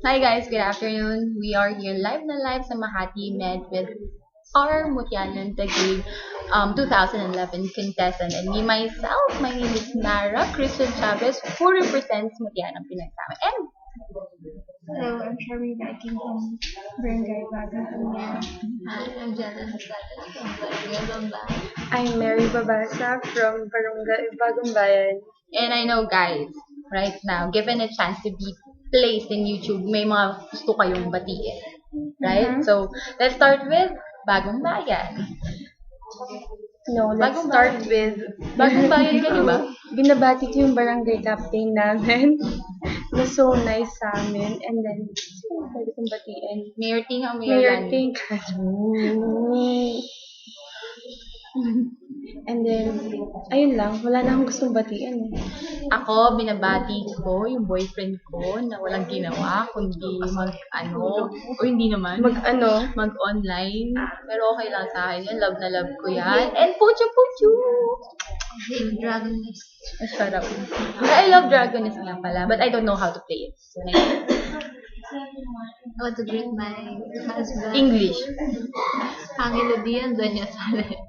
Hi guys, good afternoon. We are here live na live sa Makati Med with our Mutyanan Taguig 2011 contestant and me myself. My name is Nara Christian Chavez who represents Mutyanan Pinagsama. And Hello, I'm Sherry Viking from Barangay Bagang Kanya. Hi, I'm Jana Nasalas from Barangay Bambay. I'm Mary Babasa from Barangay Bagong Bayan. and I know guys, right now, given a chance to be placed in YouTube, may mga gusto kayong batiin. Right? So, let's start with Bagong Bayan. No, let's Bagong start bayan. with Bagong Bayan ka, di ba? binabati ko yung barangay captain namin na so nice sa amin. And then, sino pwede kong batiin? Mayor Ting ang Mayor Lani. Ting. And then, ayun lang. Wala na akong gustong batiin. Ako, binabati ko yung boyfriend ko na walang ginawa, kundi o hindi naman, mag-online. Pero okay lang sa akin yun, love na love ko yan. And puchu-puchu! Dragonist. Shut up. I love Dragonist nga pala, but I don't know how to play it. So, next. I want to greet my husband. English. Angelo Dian, Doña Sales.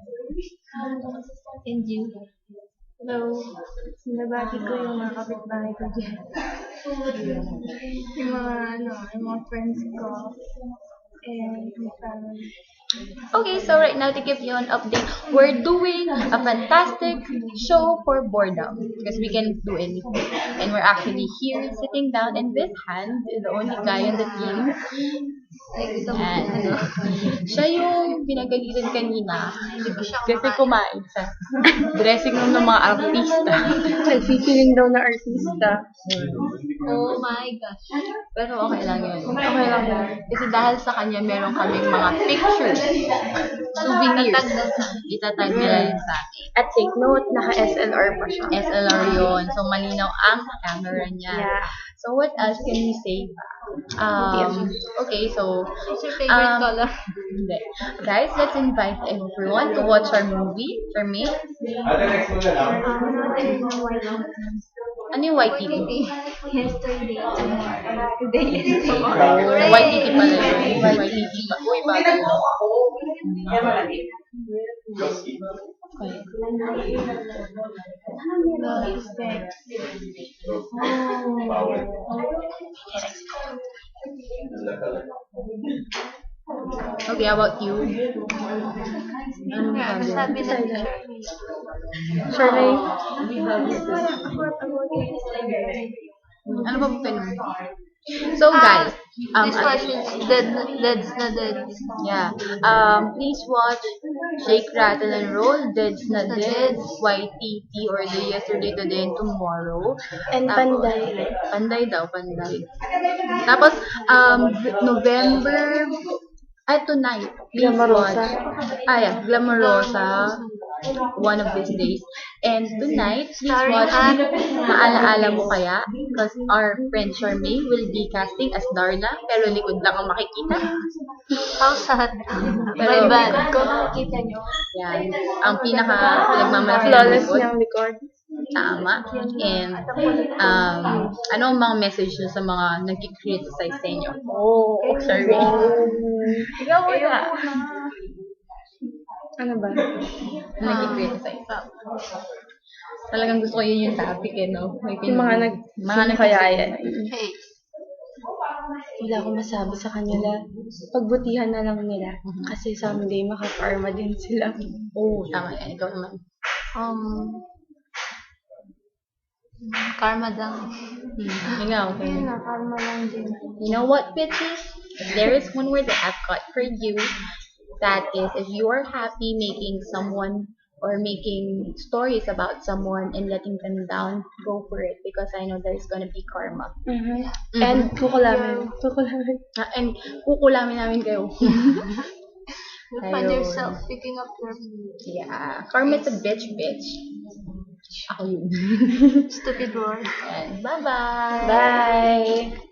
And you. Hello. Binabati ko yung mga kapitbahay ko dyan. Yung mga friends ko. And yung family. Okay, so right now to give you an update, we're doing a fantastic show for boredom because we can do anything. And we're actually here sitting down, and this hand is the only guy on the team. Like, ito And siya yung pinagalitan kanina Hindi ko siya kasi kumain sa dressing room ng mga artista. Nagpipiling daw na artista. Oh my gosh. Pero okay lang yun. Okay lang yun. Kasi dahil sa kanya, meron kaming mga pictures, souvenirs. Itatag nila yun sa akin. At take note, naka-SLR pa siya. SLR yun. So, malinaw ang camera niya. Yeah. So, what else can we say? Okay, so, What's your favorite color? hindi. Guys, let's invite everyone to watch our movie. For me, ano yung white TV? Yesterday, tomorrow. Today is tomorrow. White TV pala yun. White TV pa. Uy, bagay. Okay, how about you? Ano Ano sabi? sabi na Survey? Ano ba pinag? So guys, This watch is Dead's na Dead. yeah. Please watch Shake, Rattle, and Roll, Dead's na Dead, YTT, or the Yesterday, Today, and Tomorrow. And Tapos, Panday. Panday daw, Panday. Tapos, November, tonight. Please Glamorosa. watch. Yeah, Glamorosa. One of these days. And tonight, please watch Maalaala Mo Kaya? Because our friend Charmaine will be casting as Darna, pero likod lang ang makikita. How sad. Pero, Bye bad. Kung nakikita nyo, yan. Ang pinaka pinagmamalaki ng flawless likod. niyang likod. Tama. And, ano ang mga message nyo sa mga nag-criticize sa inyo? Oh, sorry. Ikaw muna. Ano ba? Nag-criticize. Talagang gusto ko yun yung topic no? Yung mga nagkayaya. Hey. Wala akong masabi sa kanila. Pagbutihan na lang nila. Kasi someday makakarma din sila. Oo, tama yan. Ikaw naman. Karma daw. Ikaw, okay. Ayun na, karma lang din. You know what, bitches? There is one word that I've got for you. That is, if you are happy making someone or making stories about someone and letting them down, go for it. Because I know there's gonna be karma. And kukulamin. And kukulamin namin kayo. You find yourself picking up your Yeah. Karma's a bitch. Ako yun. stupid word. And bye-bye. Bye!